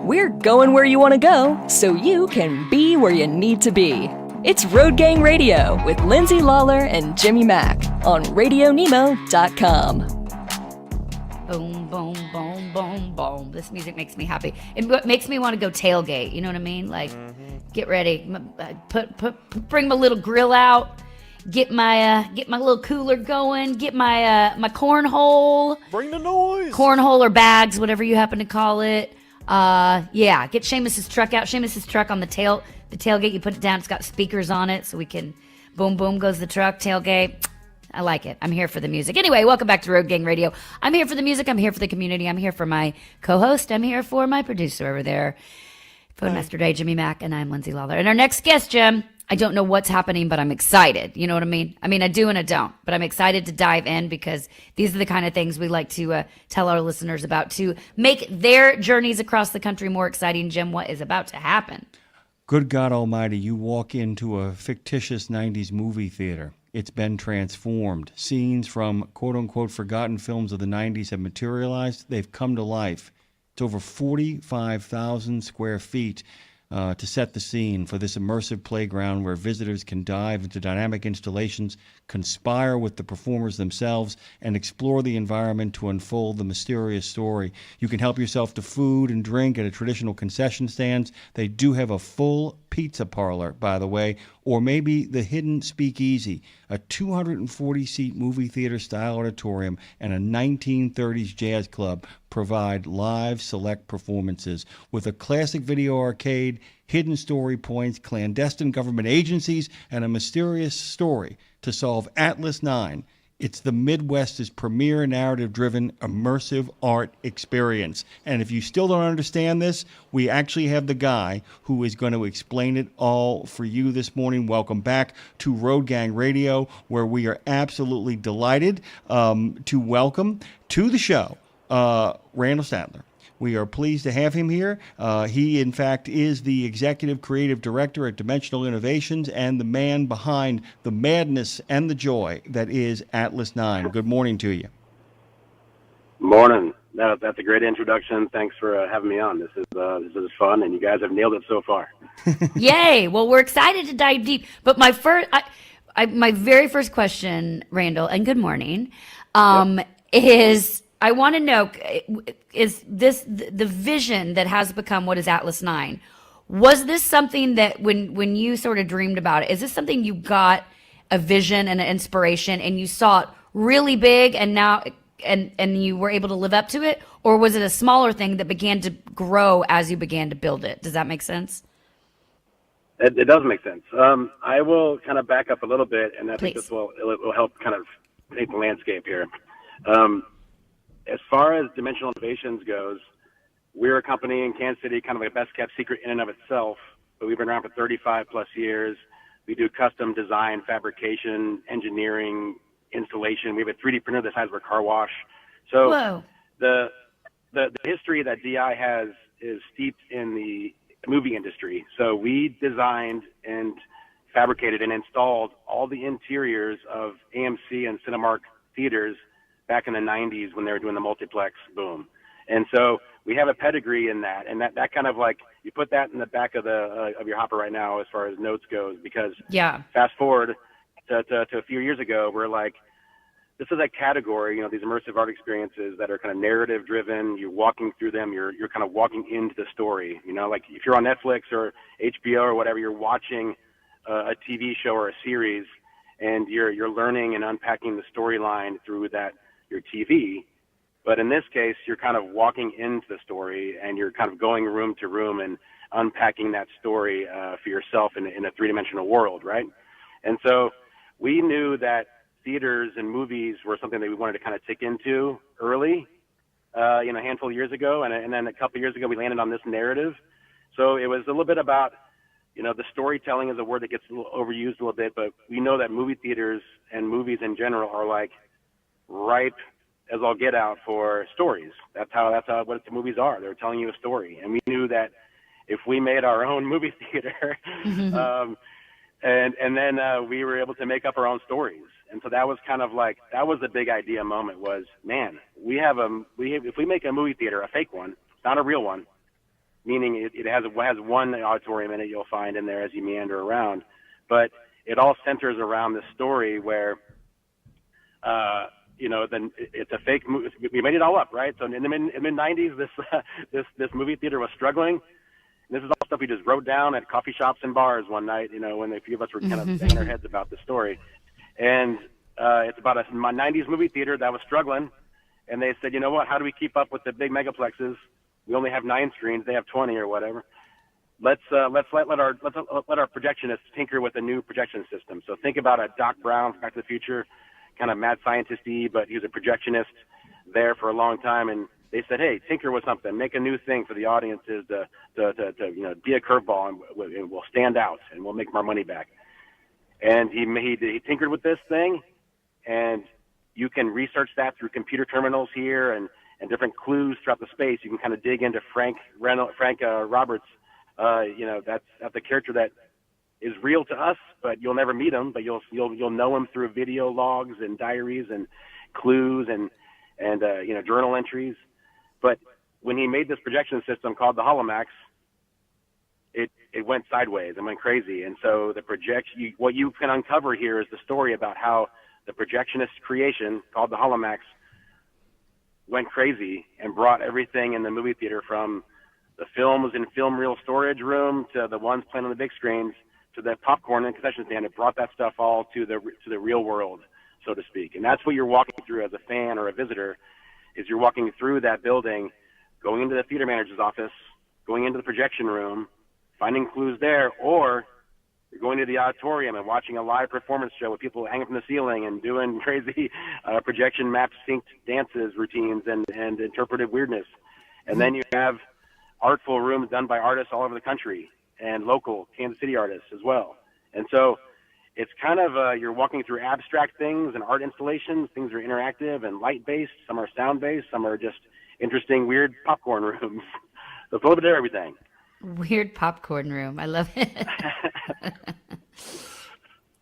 We're going where you want to go so you can be where you need to be. It's Road Gang Radio with Lindsay, Lawler, and Jimmy Mack on RadioNemo.com. Boom, boom, boom, boom, boom. This music makes me happy. It makes me want to go tailgate. You know what I mean? Like, get ready. Bring my little grill out. Get my little cooler going. Get my cornhole. Bring the noise. Cornhole or bags, whatever you happen to call it. Yeah. Get Seamus's truck out. Seamus's truck on the tailgate. You put it down. It's got speakers on it, so we can boom, boom goes the truck. Tailgate. I like it. I'm here for the music. Anyway, welcome back to Road Gang Radio. I'm here for the music. I'm here for the community. I'm here for my co-host. I'm here for my producer over there, Phone Master Day, Jimmy Mack, and I'm Lindsay Lawler. And our next guest, Jim, I don't know what's happening, but I'm excited. You know what I mean? I mean, I do and I don't, but I'm excited to dive in because these are the kind of things we like to tell our listeners about to make their journeys across the country more exciting. Jim, what is about to happen? Good God Almighty, you walk into a fictitious 90s movie theater. It's been transformed. Scenes from quote-unquote forgotten films of the 90s have materialized. They've come to life. It's over 45,000 square feet to set the scene for this immersive playground where visitors can dive into dynamic installations, conspire with the performers themselves, and explore the environment to unfold the mysterious story. You can help yourself to food and drink at a traditional concession stands. They do have a full pizza parlor, by the way, or maybe the hidden speakeasy, a 240-seat movie theater-style auditorium, and a 1930s jazz club provide live select performances with a classic video arcade, hidden story points, clandestine government agencies, and a mysterious story to solve Atlas 9. It's the Midwest's premier narrative-driven immersive art experience. And if you still don't understand this, we actually have the guy who is going to explain it all for you this morning. Welcome back to Road Gang Radio, where we are absolutely delighted to welcome to the show Randall Statler. We are pleased to have him here. He, in fact, is the executive creative director at Dimensional Innovations and the man behind the madness and the joy that is Atlas 9. Good morning to you. Morning. That's a great introduction. Thanks for having me on. This is fun, and you guys have nailed it so far. Yay! Well, we're excited to dive deep. But my very first question, Randall, and good morning, is I want to know, is this the vision that has become what is Atlas 9? Was this something that when you sort of dreamed about it, is this something you got a vision and an inspiration and you saw it really big and now and you were able to live up to it? Or was it a smaller thing that began to grow as you began to build it? Does that make sense? It does make sense. I will kind of back up a little bit, and I think this will help kind of paint the landscape here. As far as Dimensional Innovations goes, we're a company in Kansas City, kind of like a best-kept secret in and of itself, but we've been around for 35-plus years. We do custom design, fabrication, engineering, installation. We have a 3D printer the size of a car wash. So Whoa. the history that DI has is steeped in the movie industry. So we designed and fabricated and installed all the interiors of AMC and Cinemark theaters back in the 90s when they were doing the multiplex boom. And so we have a pedigree in that, and that kind of like, you put that in the back of of your hopper right now as far as notes goes, because fast forward to a few years ago, we're like, this is a category, these immersive art experiences that are kind of narrative driven. You're walking through them. You're kind of walking into the story, like if you're on Netflix or HBO or whatever, you're watching a TV show or a series, and you're learning and unpacking the storyline through your TV. But in this case, you're kind of walking into the story and you're kind of going room to room and unpacking that story for yourself in a three-dimensional world, right? And so we knew that theaters and movies were something that we wanted to kind of tick into early, a handful of years ago. And then a couple of years ago, we landed on this narrative. So it was a little bit about, the storytelling is a word that gets a little overused a little bit, but we know that movie theaters and movies in general are like ripe as all get out for stories. That's how what the movies are. They're telling you a story. And we knew that if we made our own movie theater, and then we were able to make up our own stories. And so that was kind of like, that was the big idea moment was, man, if we make a movie theater, a fake one, not a real one, meaning it has one auditorium in it you'll find in there as you meander around. But it all centers around this story where, then it's a fake movie. We made it all up, right? So in the mid-90s, this movie theater was struggling. And this is all stuff we just wrote down at coffee shops and bars one night, when a few of us were kind of banging our heads about the story. And it's about a 90s movie theater that was struggling. And they said, you know what, how do we keep up with the big megaplexes? We only have 9 screens. They have 20 or whatever. Let's let our projectionists tinker with a new projection system. So think about a Doc Brown from Back to the Future, kind of mad scientist-y, but he was a projectionist there for a long time. And they said, hey, tinker with something, make a new thing for the audiences to be a curveball, and we'll stand out and we'll make our money back. And he tinkered with this thing, and you can research that through computer terminals here and different clues throughout the space. You can kind of dig into Frank Roberts. That's a character that is real to us, but you'll never meet him. But you'll know him through video logs and diaries and clues and journal entries. But when he made this projection system called the Holomax, it went sideways and went crazy. And so what you can uncover here is the story about how the projectionist creation called the Holomax went crazy and brought everything in the movie theater, from the films in film reel storage room to the ones playing on the big screens to the popcorn and concession stand. It brought that stuff all to the real world, so to speak. And that's what you're walking through as a fan or a visitor, is you're walking through that building, going into the theater manager's office, going into the projection room, finding clues there, or you're going to the auditorium and watching a live performance show with people hanging from the ceiling and doing crazy projection map synced dances, routines, and interpretive weirdness. And then you have artful rooms done by artists all over the country and local Kansas City artists as well. And so it's kind of you're walking through abstract things and art installations. Things are interactive and light-based. Some are sound-based. Some are just interesting, weird popcorn rooms. So it's a little bit of everything. Weird popcorn room. I love it.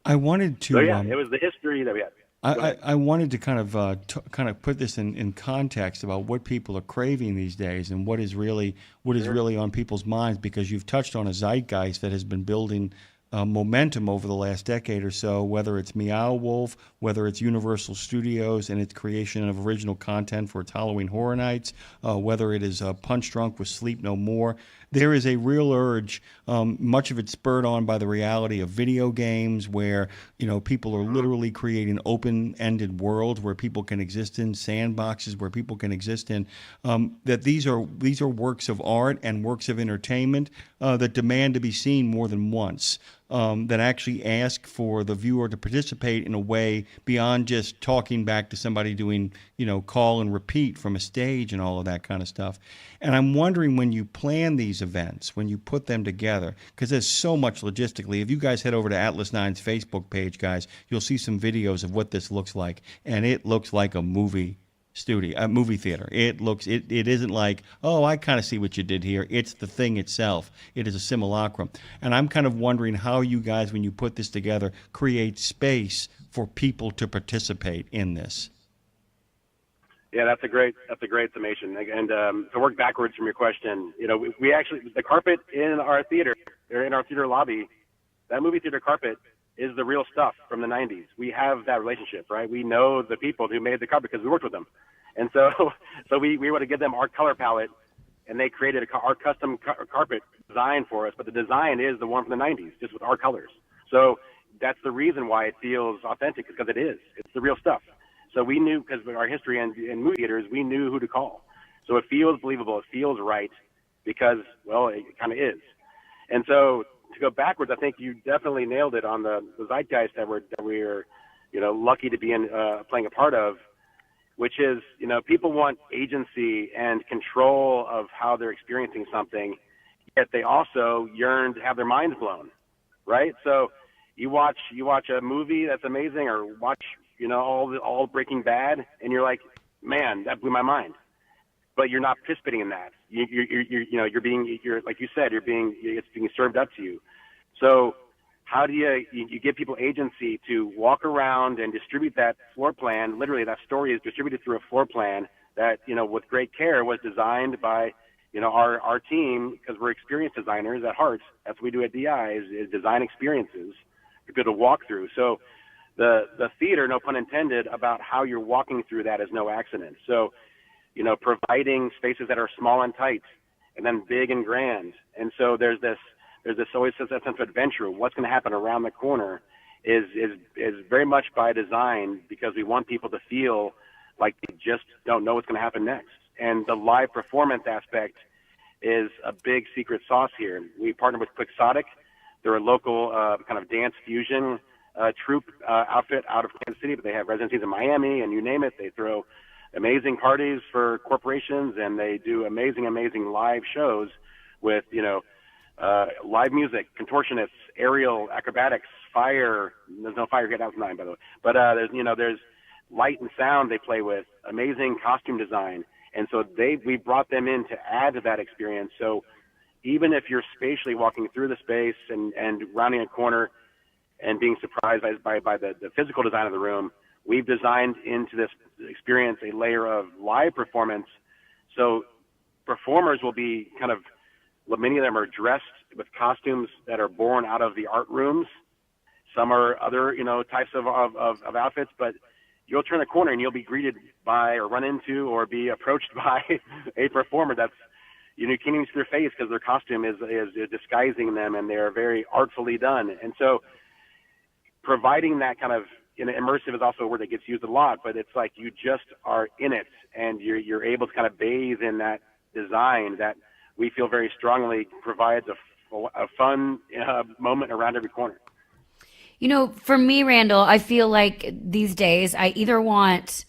I wanted to. So it was the history that we had. I wanted to kind of put this in context about what people are craving these days and what is really on people's minds, because you've touched on a zeitgeist that has been building momentum over the last decade or so, whether it's Meow Wolf, whether it's Universal Studios and its creation of original content for its Halloween Horror Nights, whether it is Punch Drunk with Sleep No More. There is a real urge, much of it spurred on by the reality of video games, where people are literally creating open-ended worlds where people can exist in, sandboxes where people can exist in. That these are works of art and works of entertainment that demand to be seen more than once. That actually ask for the viewer to participate in a way beyond just talking back to somebody doing, call and repeat from a stage and all of that kind of stuff. And I'm wondering, when you plan these events, when you put them together, because there's so much logistically. If you guys head over to Atlas 9's Facebook page, guys, you'll see some videos of what this looks like. And it looks like a movie theater. It isn't like, oh, I kind of see what you did here. It's the thing itself. It is a simulacrum. And I'm kind of wondering how you guys, when you put this together, create space for people to participate in this. Yeah, that's a great summation. And to work backwards from your question, we actually, the carpet in our theater, or in our theater lobby, that movie theater carpet is the real stuff from the 90s. We have that relationship, right? We know the people who made the carpet because we worked with them. And so we were to give them our color palette, and they created our custom carpet design for us. But the design is the one from the 90s, just with our colors. So that's the reason why it feels authentic, because it is. It's the real stuff. So we knew, because of our history in movie theaters, we knew who to call. So it feels believable. It feels right because, well, it kind of is. And so to go backwards, I think you definitely nailed it on the zeitgeist that we're lucky to be playing a part of, which is, people want agency and control of how they're experiencing something, yet they also yearn to have their minds blown, right? So you watch a movie that's amazing, or watch all Breaking Bad, and you're like, man, that blew my mind. But you're not participating in that. You're like you said, it's being served up to you. So how do you give people agency to walk around and distribute that floor plan? Literally, that story is distributed through a floor plan that, with great care, was designed by our team, because we're experience designers at heart, that's what we do at DI, is design experiences for people to walk through. So the theater, no pun intended, about how you're walking through that is no accident. So, providing spaces that are small and tight, and then big and grand. And so there's this always a sense of adventure. What's going to happen around the corner is very much by design, because we want people to feel like they just don't know what's going to happen next. And the live performance aspect is a big secret sauce here. We partner with Quixotic. They're a local kind of dance fusion troupe outfit out of Kansas City, but they have residencies in Miami, and you name it. They throw amazing parties for corporations, and they do amazing live shows with, live music, contortionists, aerial acrobatics, fire. There's no fire getting out tonight, by the way. But there's light and sound they play with, amazing costume design. And so we brought them in to add to that experience. So even if you're spatially walking through the space and rounding a corner and being surprised by the physical design of the room, we've designed into this experience a layer of live performance. So performers will be many of them are dressed with costumes that are born out of the art rooms. Some are other, types of outfits, but you'll turn a corner and you'll be greeted by or run into or be approached by a performer that's, you can't even see their face because their costume is disguising them, and they're very artfully done. And so providing that kind of, immersive is also a word that gets used a lot, but it's like you just are in it, and you're able to kind of bathe in that design that we feel very strongly provides a fun moment around every corner. For me, Randall, I feel like these days I either want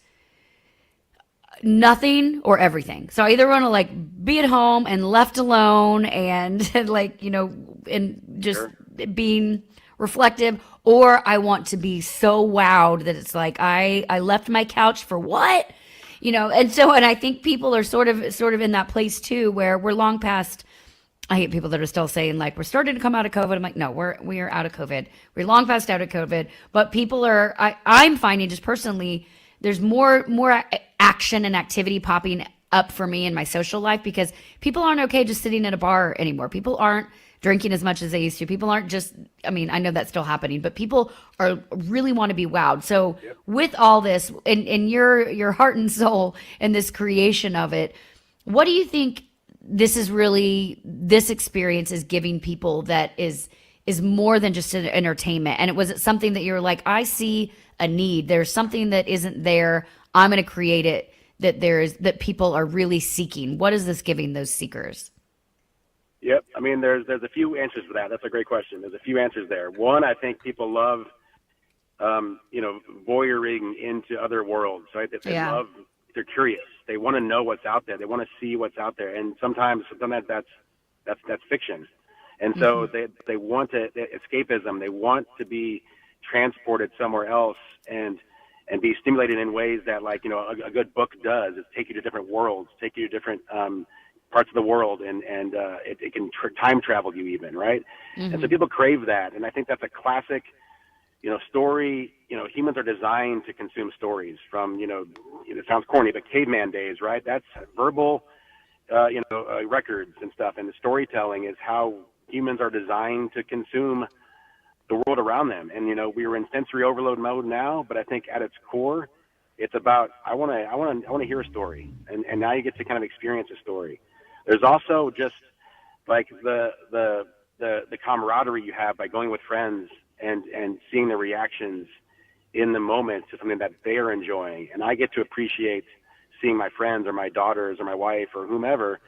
nothing or everything. So I either want to be at home and left alone and and just Sure. being reflective, or I want to be so wowed that it's like I left my couch for what? And I think people are sort of in that place too, where we're long past. I hate people that are still saying we're starting to come out of COVID. I'm like, no, we are out of COVID. We're long past out of COVID. But people are. I'm finding just personally, there's more action and activity popping up for me in my social life, because people aren't okay just sitting at a bar anymore. People aren't drinking as much as they used to. People aren't just. I mean, I know that's still happening, but people are really want to be wowed. So with all this and your heart and soul and this creation of it, what do you think? This experience is giving people that is more than just an entertainment. And was it something that you're like, I see a need, there's something that isn't there, I'm going to create it, that people are really seeking? What is this giving those seekers? Yep. I mean, there's a few answers to that. That's a great question. There's a few answers there. One, I think people love, voyeuring into other worlds, right? They're curious. They want to know what's out there. They want to see what's out there. And sometimes that's fiction. And so they want escapism. They want to be transported somewhere else and be stimulated in ways that a good book does, is take you to different worlds, take you to different parts of the world, and it can time travel you even, right? And so people crave that. And I think that's a classic story. Humans are designed to consume stories from, it sounds corny, but caveman days, right? That's verbal, records and stuff. And the storytelling is how humans are designed to consume the world around them. And, we are in sensory overload mode now, but I think at its core, it's about, I want to hear a story. And now you get to kind of experience a story. There's also just the camaraderie you have by going with friends and seeing the reactions in the moment to something that they are enjoying. And I get to appreciate seeing my friends or my daughters or my wife or whomever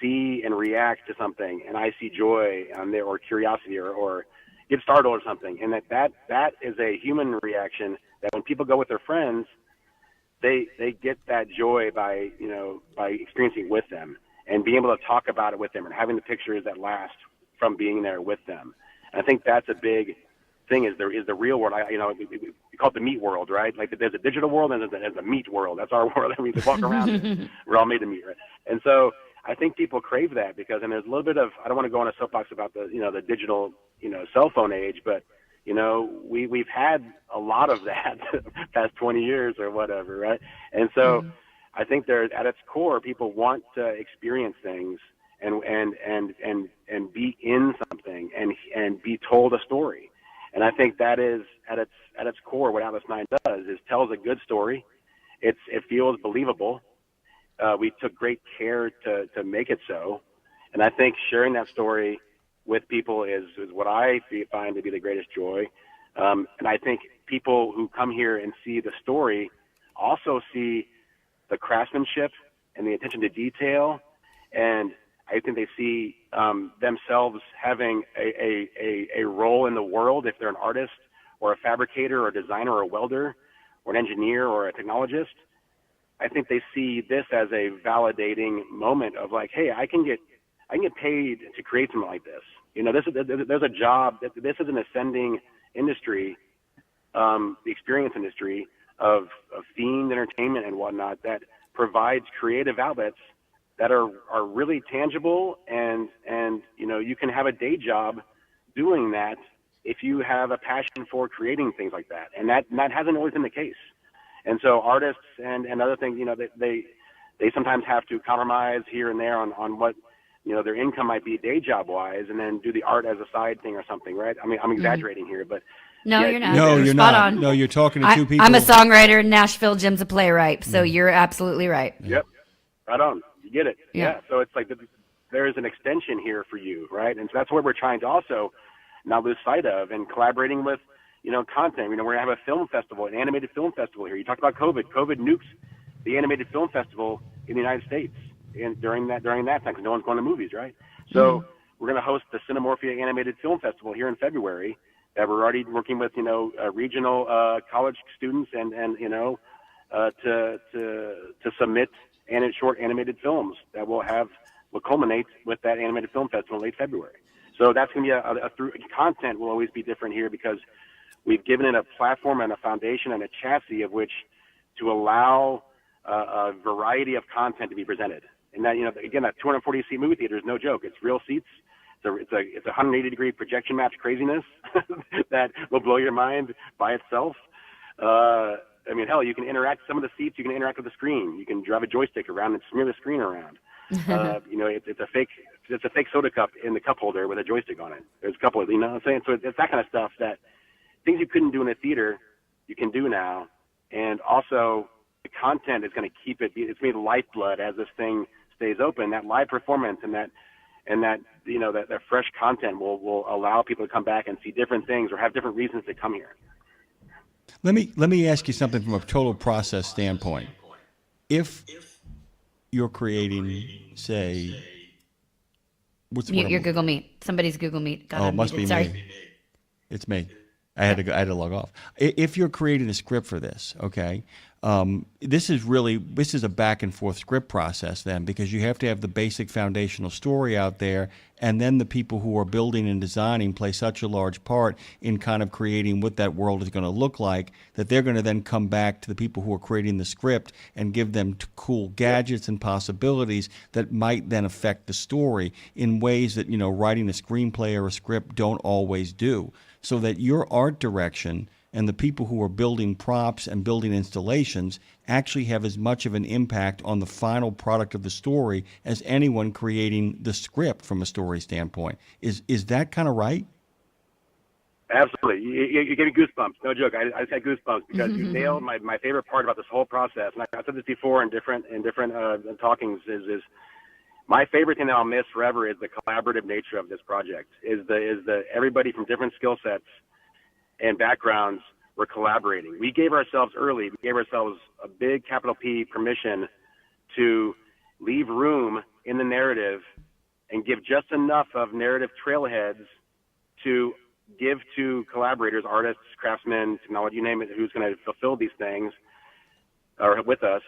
see and react to something, and I see joy there, or curiosity, or get startled or something. And that is a human reaction that when people go with their friends, they get that joy by experiencing with them and being able to talk about it with them and having the pictures that last from being there with them. And I think that's a big thing, is the real world. We call it the meat world, right? There's a digital world and there's a meat world. That's our world that we walk around in. We're all made of meat, right? And so I think people crave that because, and there's a little bit of, I don't want to go on a soapbox about the digital, cell phone age, but, we've had a lot of that past 20 years or whatever, right? And so I think they're at its core, people want to experience things and be in something and be told a story. And I think that is at its core what Atlas 9 does, is tells a good story. It feels believable. We took great care to make it so. And I think sharing that story with people is what I find to be the greatest joy. And I think people who come here and see the story also see the craftsmanship and the attention to detail. And I think they see themselves having a role in the world if they're an artist or a fabricator or a designer or a welder or an engineer or a technologist. I think they see this as a validating moment of like, hey, I can get paid to create something like this. You know, there's a job. This is an ascending industry, the experience industry of themed entertainment and whatnot that provides creative outlets that are really tangible, and you know, you can have a day job doing that if you have a passion for creating things like that, and that hasn't always been the case. And so artists and other things, you know, they sometimes have to compromise here and there on what, you know, their income might be day job wise, and then do the art as a side thing or something, right? I mean, I'm exaggerating here, but no, yeah, you're not. No, you're spot not. on. No, you're talking to two people. I'm a songwriter in Nashville. Jim's a playwright, so you're absolutely right. Yep, right on. You get it. Yeah. So it's like there's an extension here for you, right? And so that's what we're trying to also not lose sight of, and collaborating with, you know, content. You know, we're gonna have a film festival, an animated film festival here. You talked about COVID. COVID nukes the animated film festival in the United States, and during that time, because no one's going to movies, right? So we're gonna host the Cinemorphia Animated Film Festival here in February. That we're already working with, you know, regional college students and you know, to submit short animated films that will culminate with that animated film festival in late February. So that's going to be content will always be different here, because we've given it a platform and a foundation and a chassis of which to allow a variety of content to be presented. And that, you know, again, that 240 seat movie theater is no joke. It's real seats. It's a 180-degree projection match craziness that will blow your mind by itself. I mean, hell, you can interact some of the seats. You can interact with the screen. You can drive a joystick around and smear the screen around. You know, it's a fake soda cup in the cup holder with a joystick on it. There's a couple of, you know what I'm saying? So it's that kind of stuff, that things you couldn't do in a theater, you can do now. And also the content is going to keep it. It's made lifeblood as this thing stays open. That live performance and that you know, that fresh content will allow people to come back and see different things or have different reasons to come here. Let me ask you something from a total process standpoint. If you're creating, say, Mute your Google Meet. Somebody's Google Meet. It must be me. It's me. I had to log off. If you're creating a script for this, okay, this is a back and forth script process then, because you have to have the basic foundational story out there, and then the people who are building and designing play such a large part in kind of creating what that world is going to look like, that they're going to then come back to the people who are creating the script and give them cool gadgets and possibilities that might then affect the story in ways that, you know, writing a screenplay or a script don't always do. So that your art direction and the people who are building props and building installations actually have as much of an impact on the final product of the story as anyone creating the script from a story standpoint. Is that kind of right? Absolutely. You gave me goosebumps. No joke. I said goosebumps because you nailed my favorite part about this whole process. And I've said this before in different talkings is my favorite thing that I'll miss forever is the collaborative nature of this project. Is the everybody from different skill sets and backgrounds were collaborating. We gave ourselves a big capital P permission to leave room in the narrative and give just enough of narrative trailheads to give to collaborators, artists, craftsmen, technology, you name it, who's going to fulfill these things or with us.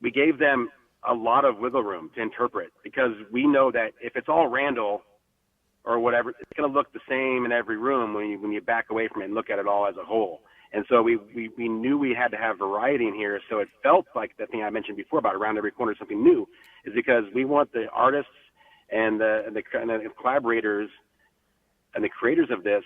We gave them a lot of wiggle room to interpret, because we know that if it's all Randall or whatever, it's going to look the same in every room when you back away from it and look at it all as a whole. And so we knew we had to have variety in here. So it felt like the thing I mentioned before about around every corner something new, is because we want the artists and the collaborators and the creators of this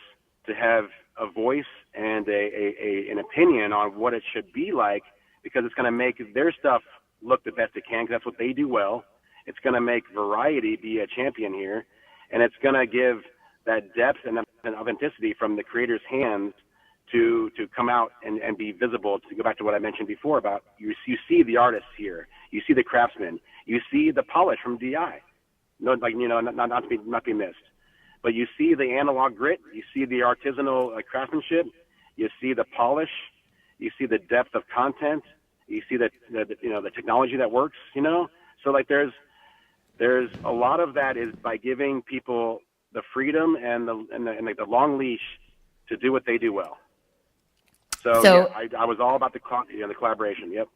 to have a voice and an opinion on what it should be like, because it's going to make their stuff look the best it can, because that's what they do well. It's going to make variety be a champion here, and it's going to give that depth and authenticity from the creator's hands to come out and be visible. To go back to what I mentioned before about you see the artists here, you see the craftsmen, you see the polish from DI. No, like, you know, not to be missed. But you see the analog grit, you see the artisanal craftsmanship, you see the polish, you see the depth of content, you see the technology that works, you know. So like there's a lot of that is by giving people the freedom and the long leash to do what they do well. So yeah, I was all about the collaboration. Yep.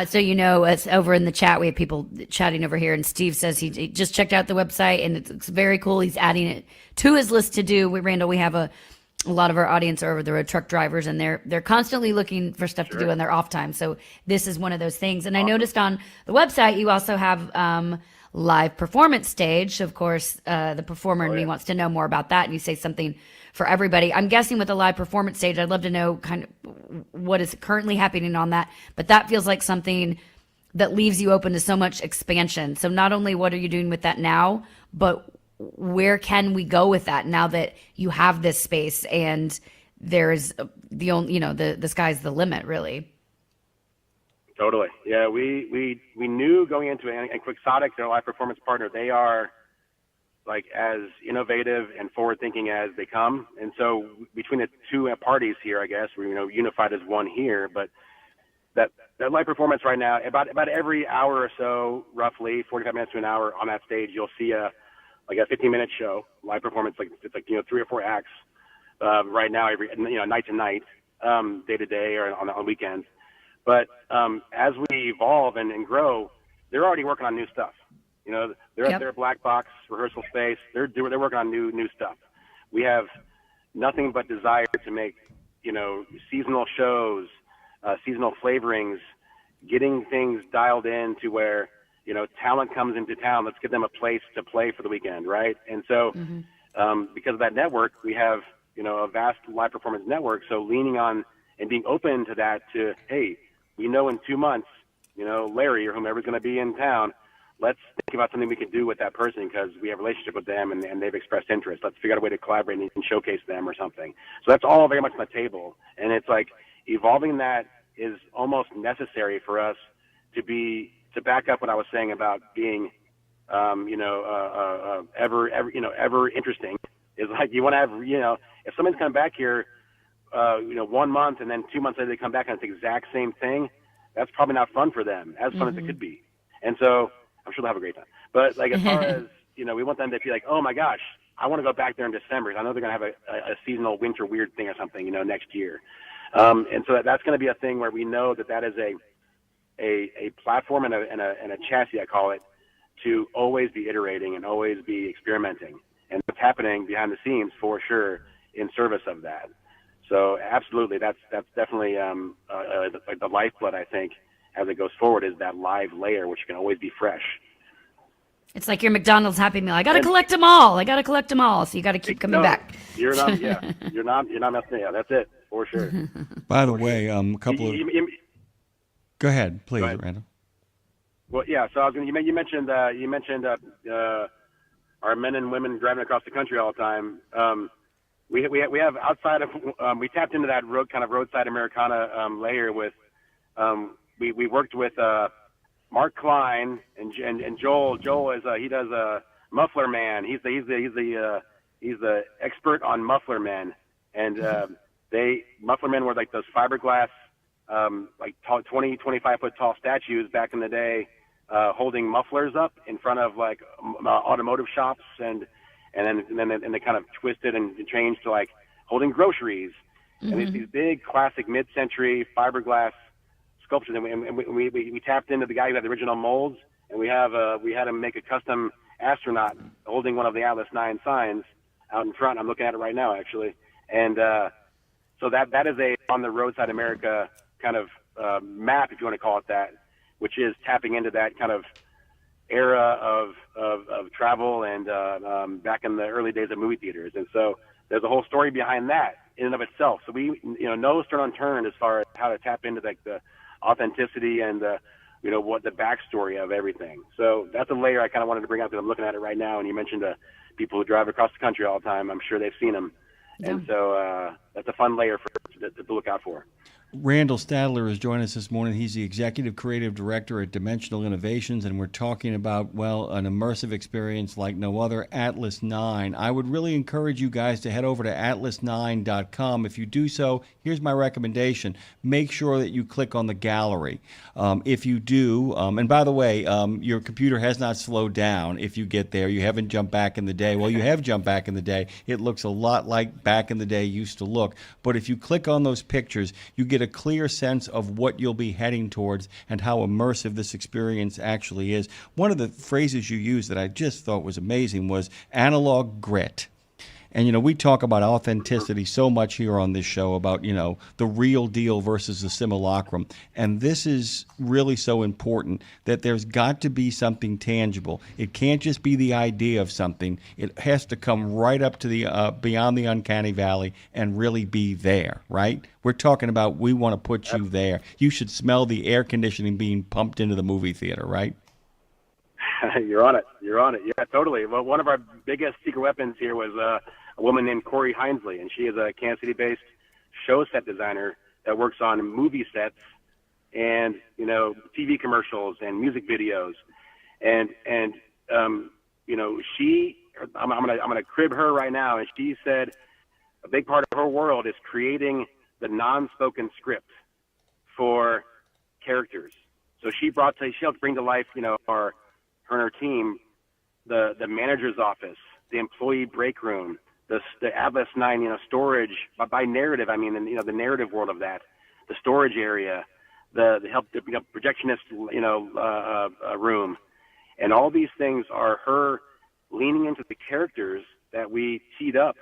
So, you know, as over in the chat, we have people chatting over here, and Steve says he just checked out the website, and it's very cool. He's adding it to his list to do. Randall, we have a lot of our audience are over the road truck drivers, and they're constantly looking for stuff to do in their off time. So this is one of those things. And I noticed on the website, you also have live performance stage. Of course, the performer in me wants to know more about that, and you say something for everybody. I'm guessing with the live performance stage, I'd love to know kind of what is currently happening on that, but that feels like something that leaves you open to so much expansion. So not only what are you doing with that now, but where can we go with that now that you have this space and there's the only, you know, the sky's the limit, really. Totally. Yeah, we knew going into it, and Quixotic, their live performance partner, they are like as innovative and forward-thinking as they come. And so between the two parties here, I guess, we're unified as one here. But that live performance right now, about every hour or so, roughly 45 minutes to an hour on that stage, you'll see a 15-minute show, live performance. It's 3 or 4 acts right now, every night to night, day to day, or on weekends. But as we evolve and grow, they're already working on new stuff. You know, they're at their black box rehearsal space. They're working on new stuff. We have nothing but desire to make, seasonal shows, seasonal flavorings, getting things dialed in to where, talent comes into town. Let's give them a place to play for the weekend, right? And so because of that network, we have, a vast live performance network. So leaning on and being open to that to, hey, we know in 2 months, Larry or whomever's going to be in town, let's think about something we can do with that person because we have a relationship with them and they've expressed interest. Let's figure out a way to collaborate and showcase them or something. So that's all very much on the table. And it's like evolving that is almost necessary for us to back up what I was saying about being, ever interesting. Is like you want to have, if someone's coming back here, 1 month and then 2 months later they come back and it's the exact same thing, that's probably not fun for them, as fun as it could be. And so I'm sure they'll have a great time. But like as far as, we want them to be like, oh my gosh, I want to go back there in December. I know they're going to have a seasonal winter weird thing or something, next year. And so that's going to be a thing where we know that is a platform and a chassis, I call it, to always be iterating and always be experimenting. And what's happening behind the scenes for sure in service of that. So absolutely, that's definitely like the lifeblood, I think, as it goes forward, is that live layer, which can always be fresh. It's like your McDonald's Happy Meal. I got to collect them all. So you got to keep coming back. You're not messing. Yeah, that's it for sure. By the way, a couple of. Go ahead, please, Randall. Well, yeah. So I was going. You mentioned our men and women driving across the country all the time. We have outside of we tapped into that kind of roadside Americana layer with. We worked with Mark Klein and Joel. Joel is he does Muffler Man. He's the expert on Muffler Men, and Muffler Men were like those fiberglass like 20-25 foot tall statues back in the day, holding mufflers up in front of like automotive shops, and then they kind of twisted and changed to like holding groceries, and these big classic mid-century fiberglass sculptures, and we tapped into the guy who had the original molds, and we had him make a custom astronaut holding one of the Atlas 9 signs out in front. I'm looking at it right now, actually, and so that is a on the roadside America kind of map, if you want to call it that, which is tapping into that kind of era of travel and back in the early days of movie theaters, and so there's a whole story behind that in and of itself. So we no stone unturned as far as how to tap into like the authenticity and the what the backstory of everything. So that's a layer I kind of wanted to bring up because I'm looking at it right now. And you mentioned people who drive across the country all the time. I'm sure they've seen them. Yeah. And so that's a fun layer to look out for. Randall Statler is joining us this morning. He's the Executive Creative Director at Dimensional Innovations, and we're talking about, an immersive experience like no other, Atlas 9. I would really encourage you guys to head over to atlas9.com. If you do so, here's my recommendation. Make sure that you click on the gallery. If you do, and by the way, your computer has not slowed down if you get there. You haven't jumped back in the day. Well, you have jumped back in the day. It looks a lot like back in the day used to look. But if you click on those pictures, you get a clear sense of what you'll be heading towards and how immersive this experience actually is. One of the phrases you used that I just thought was amazing was analog grit. And, we talk about authenticity so much here on this show about, the real deal versus the simulacrum. And this is really so important that there's got to be something tangible. It can't just be the idea of something. It has to come right up to the beyond the uncanny valley and really be there, right? We're talking about we want to put you there. You should smell the air conditioning being pumped into the movie theater, right? You're on it. Yeah, totally. Well, one of our biggest secret weapons here was a woman named Corey Hinesley, and she is a Kansas City-based show set designer that works on movie sets and TV commercials and music videos, and she. I'm gonna crib her right now, and she said a big part of her world is creating the non-spoken script for characters. So she helped bring to life, her and her team, the manager's office, the employee break room, the Atlas 9, storage by narrative. I mean, the narrative world of that, the storage area, the projectionist, room, and all these things are her leaning into the characters that we teed up.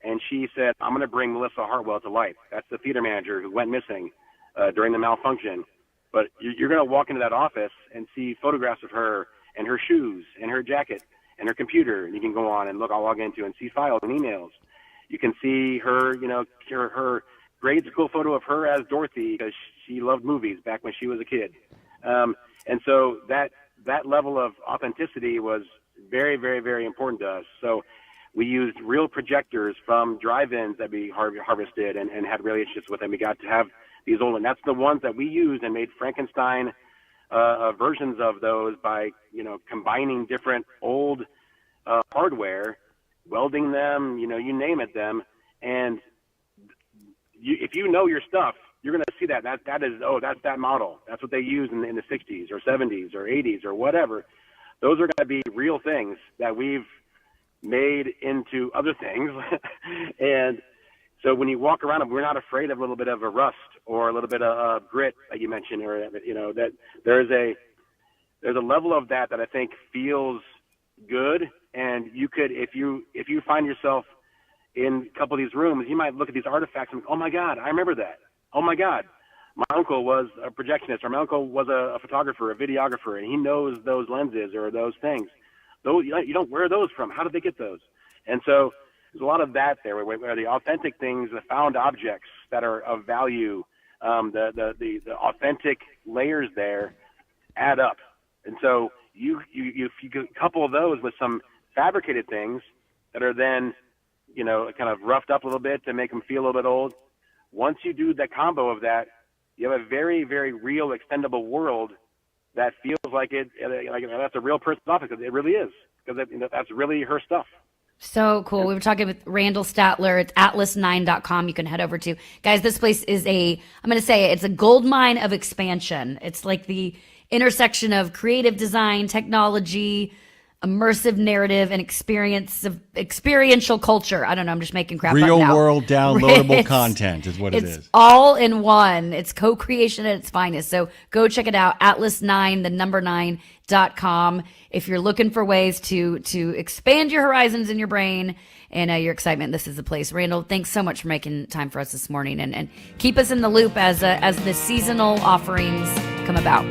And she said, I'm going to bring Melissa Hartwell to life. That's the theater manager who went missing during the malfunction. But you're going to walk into that office and see photographs of her and her shoes and her jacket and her computer. And you can go on and log into and see files and emails. You can see her, her grade school photo of her as Dorothy because she loved movies back when she was a kid. And so that level of authenticity was very, very, very important to us. So we used real projectors from drive-ins that we harvested and had relationships with, and we got to have these old, and that's the ones that we used and made Frankenstein versions of those by, combining different old hardware, welding them, you name it them, and if you know your stuff, you're going to see that is, that's that model. That's what they used in the 60s or 70s or 80s or whatever. Those are going to be real things that we've made into other things. And so when you walk around them, we're not afraid of a little bit of a rust or a little bit of grit, like you mentioned, or that there's a level of that I think feels good. And you could, if you find yourself in a couple of these rooms, you might look at these artifacts and, oh my God, I remember that. Oh my God, my uncle was a projectionist, or my uncle was a photographer, a videographer, and he knows those lenses or those things. Those, you don't, where are those from? How did they get those? And so there's a lot of that there, where the authentic things, the found objects that are of value, the authentic layers there add up. And so if you couple those with some fabricated things that are then, kind of roughed up a little bit to make them feel a little bit old. Once you do the combo of that, you have a very, very real extendable world that feels like that's a real person's office. It really is, because that's really her stuff. So cool. We were talking with Randall Statler. It's atlas9.com. You can head over to. Guys, this place is it's a gold mine of expansion. It's like the intersection of creative design, technology, immersive narrative, and experiential culture. I don't know. I'm just making crap up now. Real world downloadable content is what it is. It's all in one. It's co-creation at its finest. So go check it out. atlas9.com. If you're looking for ways to expand your horizons in your brain and your excitement, this is the place. Randall, thanks so much for making time for us this morning, and keep us in the loop as the seasonal offerings come about.